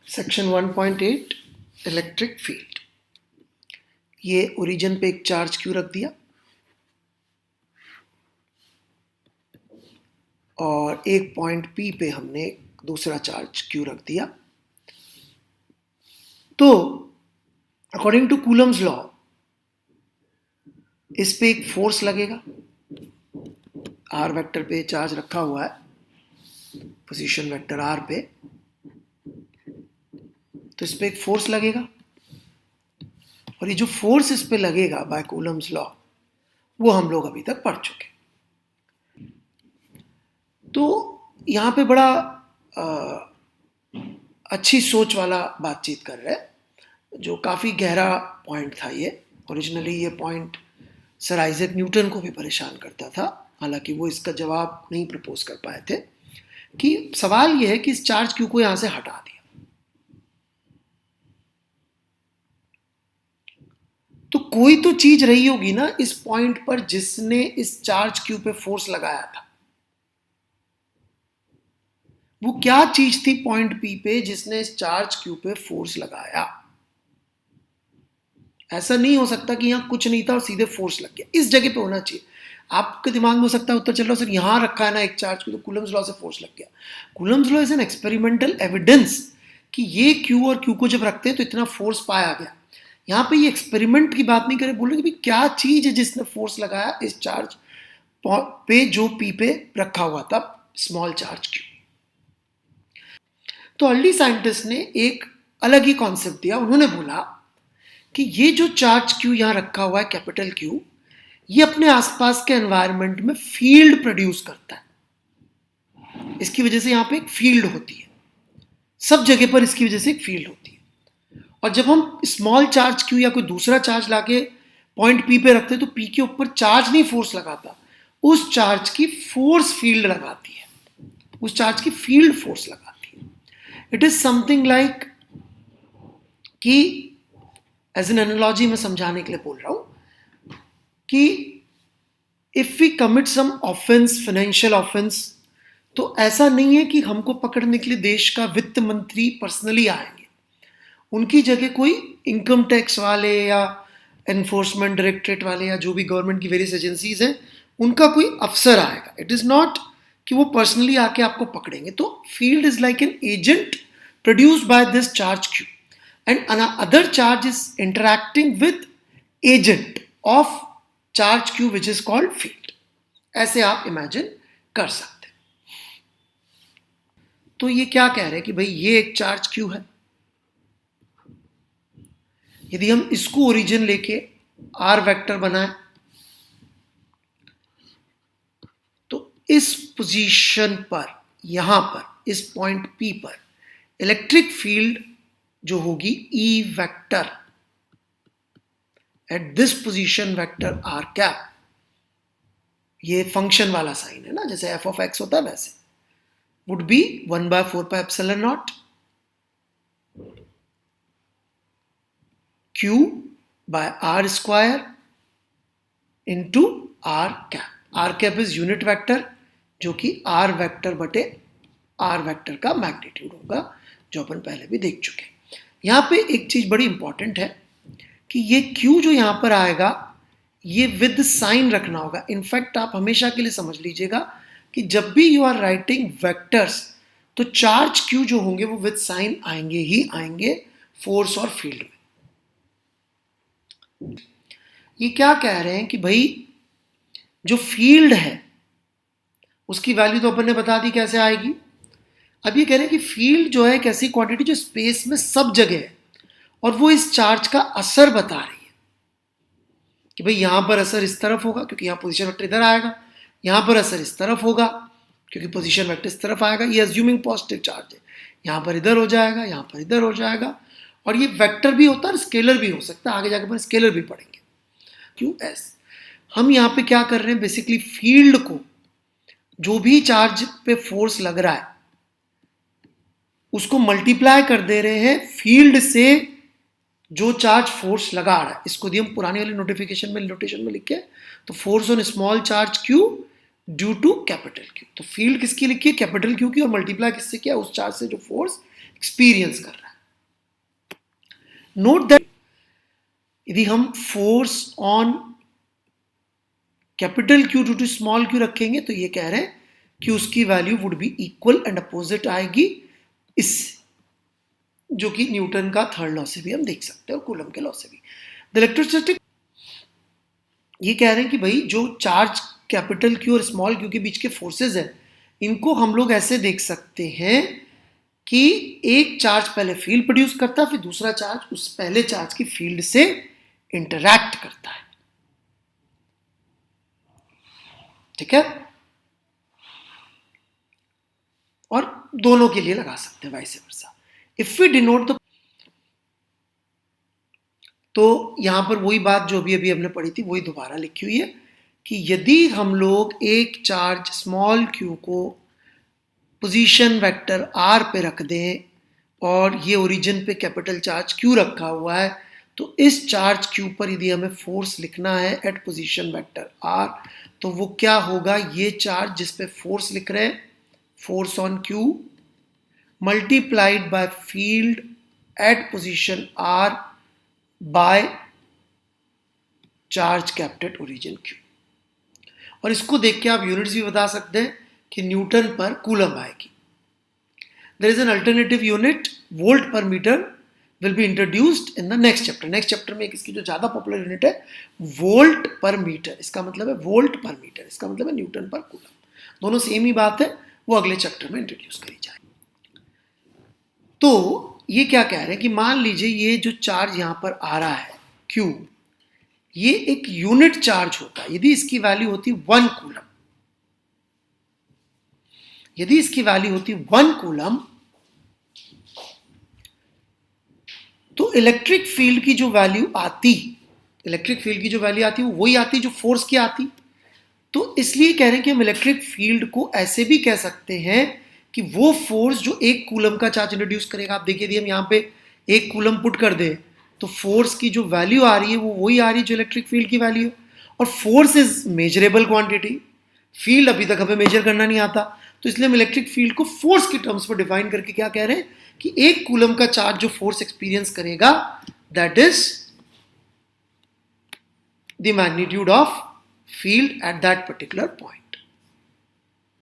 Section 1.8 electric field. ये origin पे एक चार्ज क्यू रख दिया और एक पॉइंट पी पे हमने दूसरा चार्ज क्यू रख दिया। तो अकॉर्डिंग टू कूलम्स लॉ इस पे एक फोर्स लगेगा। आर वेक्टर पे चार्ज रखा हुआ है पोजीशन वेक्टर आर पे, तो इस पे एक फोर्स लगेगा और ये जो फोर्स इस पे लगेगा बाय कूलम्स लॉ वो हम लोग अभी तक पढ़ चुके। तो यहाँ पे बड़ा अच्छी सोच वाला बातचीत कर रहे हैं, जो काफ़ी गहरा पॉइंट था। ये ओरिजिनली ये पॉइंट सर आइजैक न्यूटन को भी परेशान करता था, हालांकि वो इसका जवाब नहीं प्रपोज कर पाए थे। कि सवाल ये है कि इस चार्ज क्यू को यहाँ से हटा दिया तो कोई तो चीज रही होगी ना इस पॉइंट पर जिसने इस चार्ज क्यू पे फोर्स लगाया था। वो क्या चीज थी पॉइंट पी पे जिसने इस चार्ज क्यू पे फोर्स लगाया? ऐसा नहीं हो सकता कि यहां कुछ नहीं था और सीधे फोर्स लग गया। इस जगह पे होना चाहिए। आपके दिमाग में हो सकता है उत्तर चल रहा सर यहां रखा है ना एक चार्ज क्यू, तो कूलम्स लॉ से फोर्स लग गया। Coulomb's law is an experimental evidence कि ये क्यू और क्यू को जब रखते हैं तो इतना फोर्स पाया गया। यहां पे ये एक्सपेरिमेंट की बात नहीं करें, बोल रहे कि क्या चीज है जिसने फोर्स लगाया इस चार्ज पे जो पी पे रखा हुआ था स्मॉल चार्ज क्यू। तो अर्ली साइंटिस्ट ने एक अलग ही कॉन्सेप्ट दिया। उन्होंने बोला कि ये जो चार्ज क्यू यहां रखा हुआ है कैपिटल क्यू, ये अपने आसपास के एनवायरनमेंट में फील्ड प्रोड्यूस करता है। इसकी वजह से यहां पे एक फील्ड होती है, सब जगह पर इसकी वजह से एक फील्ड होती है। और जब हम स्मॉल चार्ज क्यू या कोई दूसरा चार्ज लाके पॉइंट पी पे रखते तो पी के ऊपर चार्ज नहीं फोर्स लगाता, उस चार्ज की फोर्स फील्ड लगाती है, उस चार्ज की फील्ड फोर्स लगाती है। इट इज समथिंग लाइक कि एज एन एनालॉजी में समझाने के लिए बोल रहा हूं कि if we commit some offence, financial offence, तो ऐसा नहीं है कि हमको पकड़ने के लिए देश का वित्त मंत्री पर्सनली आएंगे। उनकी जगह कोई इनकम टैक्स वाले या एनफोर्समेंट डायरेक्टरेट वाले या जो भी गवर्नमेंट की वेरियस एजेंसीज हैं उनका कोई अफसर आएगा। इट इज नॉट कि वो पर्सनली आके आपको पकड़ेंगे। तो field is like an agent produced by this charge Q and another charge is interacting with agent of charge q which is called field। ऐसे आप इमेजिन कर सकते हैं। तो ये क्या कह रहे हैं कि भाई ये एक चार्ज q है। यदि हम इसको ओरिजिन लेके r वेक्टर बनाए तो इस पोजीशन पर, यहां पर इस पॉइंट p पर इलेक्ट्रिक फील्ड जो होगी E vector at this position vector R cap, ये फंक्शन वाला साइन है ना, जैसे एफ ऑफ एक्स होता है वैसे, would be 1/4πε0 Q by R square into R cap. R cap is unit vector जो कि आर वेक्टर बटे आर वेक्टर का मैग्नीट्यूड होगा, जो अपन पहले भी देख चुके हैं। यहां पे एक चीज बड़ी इंपॉर्टेंट है कि ये Q जो यहां पर आएगा ये विद साइन रखना होगा। इनफैक्ट आप हमेशा के लिए समझ लीजिएगा कि जब भी यू आर राइटिंग वेक्टर्स तो चार्ज Q जो होंगे वो विद साइन आएंगे ही आएंगे फोर्स और फील्ड में। ये क्या कह रहे हैं कि भाई जो फील्ड है उसकी वैल्यू तो अपन ने बता दी कैसे आएगी। अब ये कह रहे हैं कि फील्ड जो है एक ऐसी क्वांटिटी जो स्पेस में सब जगह है और वो इस चार्ज का असर बता रही है कि भाई यहां पर असर इस तरफ होगा क्योंकि यहां पोजीशन वेक्टर इधर आएगा, यहां पर असर इस तरफ होगा क्योंकि पोजीशन वेक्टर इस तरफ आएगा। ये अज्यूमिंग पॉजिटिव चार्ज है, यहां पर इधर हो जाएगा, यहां पर इधर हो जाएगा। और ये वेक्टर भी होता है, स्केलर भी हो सकता है, आगे जाकर अपन स्केलर भी पढ़ेंगे। क्यू एस हम यहां पे क्या कर रहे हैं, बेसिकली फील्ड को जो भी चार्ज पे फोर्स लग रहा है उसको मल्टीप्लाई कर दे रहे हैं फील्ड से जो चार्ज फोर्स लगा रहा है। इसको दिए हम पुरानी वाली नोटिफिकेशन में नोटेशन में लिख के, तो force on small charge Q due to capital Q. तो फील्ड किसकी लिखी है, कैपिटल क्यू की, और मल्टीप्लाई किससे किया, उस चार्ज से जो फोर्स एक्सपीरियंस कर रहा है। नोट दैट यदि हम force on capital Q due to small Q रखेंगे तो ये कह रहे हैं कि उसकी value would be equal and opposite आएगी इससे, जो कि न्यूटन का थर्ड लॉ से भी हम देख सकते हैं और कूलम के लॉ से भी। द इलेक्ट्रोस्टैटिक ये कह रहे हैं कि भाई जो चार्ज कैपिटल क्यू और स्मॉल क्यू के बीच के फोर्सेस हैं, इनको हम लोग ऐसे देख सकते हैं कि एक चार्ज पहले फील्ड प्रोड्यूस करता है, फिर दूसरा चार्ज उस पहले चार्ज की फील्ड से इंटरैक्ट करता है। ठीक है, और दोनों के लिए लगा सकते हैं vice versa. If we denote the, तो यहां पर वही बात जो अभी हमने पढ़ी थी वही दोबारा लिखी हुई है कि यदि हम लोग एक चार्ज स्मॉल क्यू को पोजीशन वेक्टर आर पे रख दें और ये ओरिजिन पे कैपिटल चार्ज क्यू रखा हुआ है, तो इस चार्ज क्यू पर यदि हमें फोर्स लिखना है एट पोजीशन वेक्टर आर, तो वो क्या होगा, ये चार्ज जिस पे फोर्स लिख रहे हैं, force on Q multiplied by field at position R by charge kept at origin Q. और इसको देख के आप यूनिट्स भी बता सकते हैं कि न्यूटन पर कूलम आएगी। There is an alternative unit, volt per metre will be introduced in the next chapter. Next chapter में इसकी जो ज्यादा पॉपुलर यूनिट है वोल्ट पर मीटर, इसका मतलब है वोल्ट पर मीटर, इसका मतलब है न्यूटन पर कूलम। दोनों सेम ही बात है, वो अगले चैप्टर में इंट्रोड्यूस करी जाए। तो ये क्या कह रहे हैं कि मान लीजिए ये जो चार्ज यहां पर आ रहा है Q, ये एक यूनिट चार्ज होता है। यदि इसकी वैल्यू होती 1 कूलम, यदि इसकी वैल्यू होती 1 कूलम, तो इलेक्ट्रिक फील्ड की जो वैल्यू आती, इलेक्ट्रिक फील्ड की जो वैल्यू आती वो वही आती जो फोर्स की आती। तो इसलिए कह रहे हैं कि हम इलेक्ट्रिक फील्ड को ऐसे भी कह सकते हैं कि वो फोर्स जो 1 कूलम का चार्ज इंट्रोड्यूस करेगा। आप देखिए यदि हम यहाँ पे 1 कूलम पुट कर दें तो फोर्स की जो वैल्यू आ रही है वो वही आ रही है जो इलेक्ट्रिक फील्ड की वैल्यू है। और force is measurable quantity, field अभी तक हमें मेजर करना नहीं आता, तो इसलिए हम इलेक्ट्रिक फील्ड को फोर्स के टर्म्स पर डिफाइन करके क्या कह रहे हैं कि 1 कूलम का चार्ज जो फोर्स एक्सपीरियंस करेगा that is the magnitude of field at that particular point.